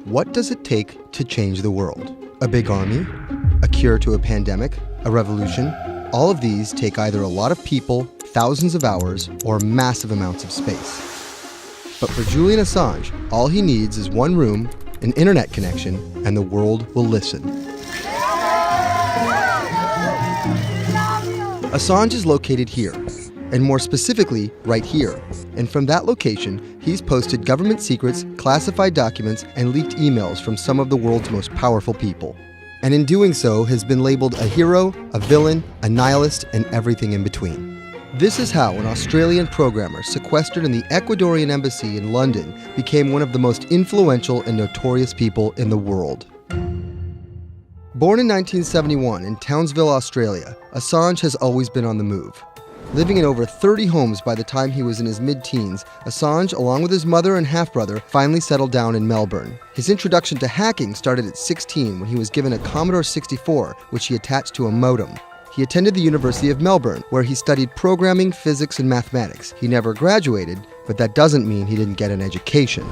What does it take to change the world? A big army? A cure to a pandemic? A revolution? All of these take either a lot of people, thousands of hours, or massive amounts of space. But for Julian Assange, all he needs is one room, an internet connection, and the world will listen. Assange is located here, and more specifically, right here. And from that location, he's posted government secrets, classified documents, and leaked emails from some of the world's most powerful people. And in doing so, has been labeled a hero, a villain, a nihilist, and everything in between. This is how an Australian programmer sequestered in the Ecuadorian embassy in London became one of the most influential and notorious people in the world. Born in 1971 in Townsville, Australia, Assange has always been on the move. Living in over 30 homes by the time he was in his mid-teens, Assange, along with his mother and half-brother, finally settled down in Melbourne. His introduction to hacking started at 16 when he was given a Commodore 64, which he attached to a modem. He attended the University of Melbourne, where he studied programming, physics, and mathematics. He never graduated, but that doesn't mean he didn't get an education.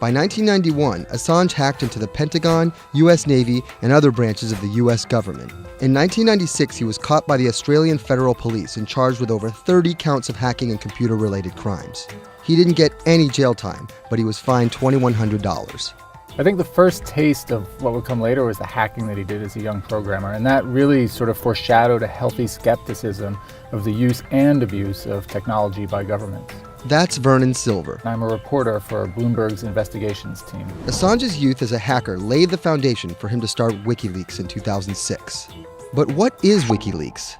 By 1991, Assange hacked into the Pentagon, US Navy, and other branches of the US government. In 1996, he was caught by the Australian Federal Police and charged with over 30 counts of hacking and computer-related crimes. He didn't get any jail time, but he was fined $2,100. I think the first taste of what would come later was the hacking that he did as a young programmer, and that really sort of foreshadowed a healthy skepticism of the use and abuse of technology by governments. That's Vernon Silver. I'm a reporter for Bloomberg's investigations team. Assange's youth as a hacker laid the foundation for him to start Wikileaks in 2006. But what is Wikileaks?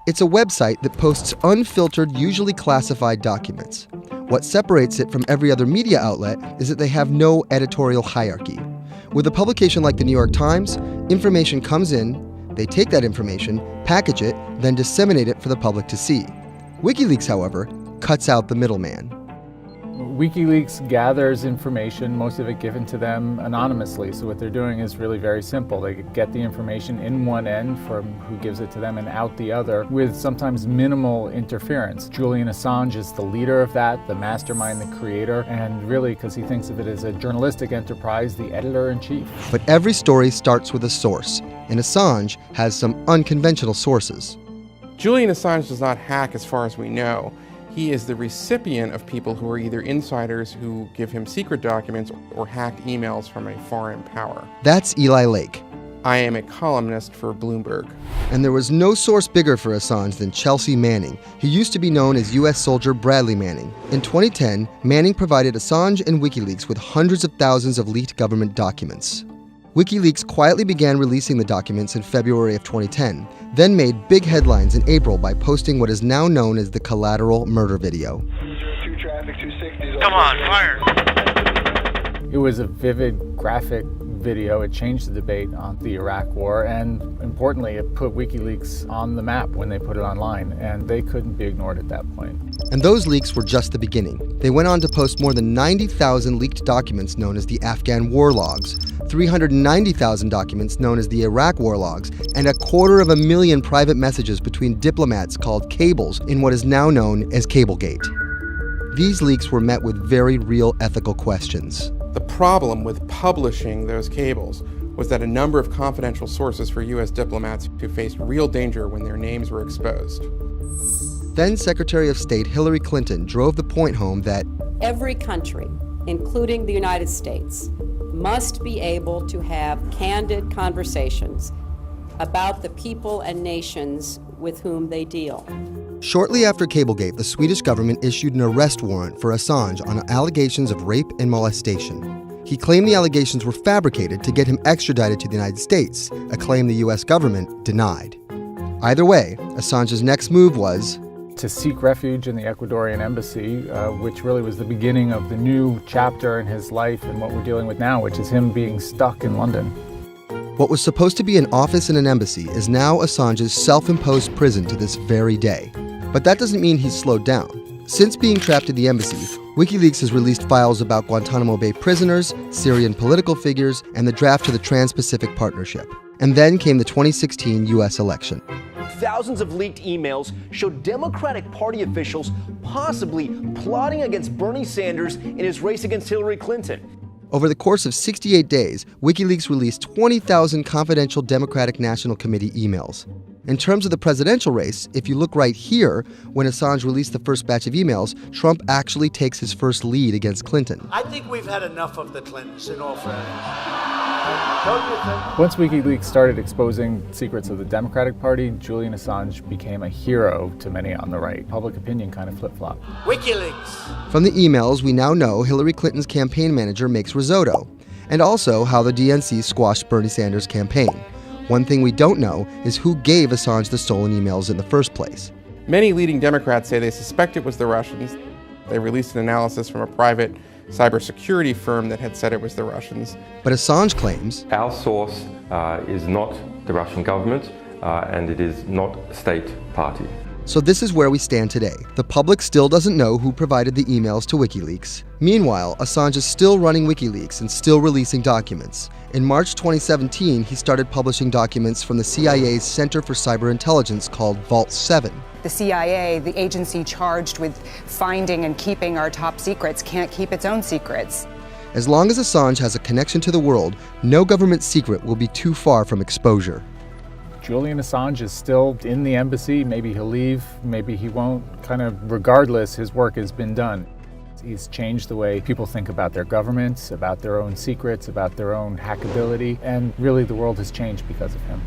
It's a website that posts unfiltered, usually classified documents. What separates it from every other media outlet is that they have no editorial hierarchy. With a publication like the New York Times, information comes in, they take that information, package it, then disseminate it for the public to see. Wikileaks, however, cuts out the middleman. WikiLeaks gathers information, most of it given to them anonymously. So what they're doing is really very simple. They get the information in one end from who gives it to them and out the other with sometimes minimal interference. Julian Assange is the leader of that, the mastermind, the creator, and really, because he thinks of it as a journalistic enterprise, the editor-in-chief. But every story starts with a source, and Assange has some unconventional sources. Julian Assange does not hack as far as we know. He is the recipient of people who are either insiders who give him secret documents or hacked emails from a foreign power. That's Eli Lake. I am a columnist for Bloomberg. And there was no source bigger for Assange than Chelsea Manning. He used to be known as U.S. soldier Bradley Manning. In 2010, Manning provided Assange and WikiLeaks with hundreds of thousands of leaked government documents. WikiLeaks quietly began releasing the documents in February of 2010, then made big headlines in April by posting what is now known as the collateral murder video. Come on, fire! It was a vivid, graphic video. It changed the debate on the Iraq War, and importantly, it put WikiLeaks on the map when they put it online, and they couldn't be ignored at that point. And those leaks were just the beginning. They went on to post more than 90,000 leaked documents known as the Afghan war logs, 390,000 documents known as the Iraq war logs, and 250,000 private messages between diplomats called cables in what is now known as Cablegate. These leaks were met with very real ethical questions. The problem with publishing those cables was that a number of confidential sources for U.S. diplomats who faced real danger when their names were exposed. Then Secretary of State Hillary Clinton drove the point home that every country, including the United States, must be able to have candid conversations about the people and nations with whom they deal. Shortly after Cablegate, the Swedish government issued an arrest warrant for Assange on allegations of rape and molestation. He claimed the allegations were fabricated to get him extradited to the United States, a claim the US government denied. Either way, Assange's next move was to seek refuge in the Ecuadorian embassy, which really was the beginning of the new chapter in his life and what we're dealing with now, which is him being stuck in London. What was supposed to be an office in an embassy is now Assange's self-imposed prison to this very day. But that doesn't mean he's slowed down. Since being trapped in the embassy, WikiLeaks has released files about Guantanamo Bay prisoners, Syrian political figures, and the draft to the Trans-Pacific Partnership. And then came the 2016 U.S. election. Thousands of leaked emails showed Democratic Party officials possibly plotting against Bernie Sanders in his race against Hillary Clinton. Over the course of 68 days, WikiLeaks released 20,000 confidential Democratic National Committee emails. In terms of the presidential race, if you look right here, when Assange released the first batch of emails, Trump actually takes his first lead against Clinton. I think we've had enough of the Clintons, in all fairness. Don't you think? Once WikiLeaks started exposing secrets of the Democratic Party, Julian Assange became a hero to many on the right. Public opinion kind of flip-flopped. WikiLeaks. From the emails, we now know Hillary Clinton's campaign manager makes risotto, and also how the DNC squashed Bernie Sanders' campaign. One thing we don't know is who gave Assange the stolen emails in the first place. Many leading Democrats say they suspect it was the Russians. They released an analysis from a private cybersecurity firm that had said it was the Russians. But Assange claims, our source is not the Russian government, and it is not a state party. so this is where we stand today. The public still doesn't know who provided the emails to WikiLeaks. Meanwhile, Assange is still running WikiLeaks and still releasing documents. In March 2017, he started publishing documents from the CIA's Center for Cyber Intelligence called Vault 7. The CIA, the agency charged with finding and keeping our top secrets, can't keep its own secrets. As long as Assange has a connection to the world, no government secret will be too far from exposure. Julian Assange is still in the embassy. Maybe he'll leave, maybe he won't. Kind of regardless, his work has been done. He's changed the way people think about their governments, about their own secrets, about their own hackability, and really the world has changed because of him.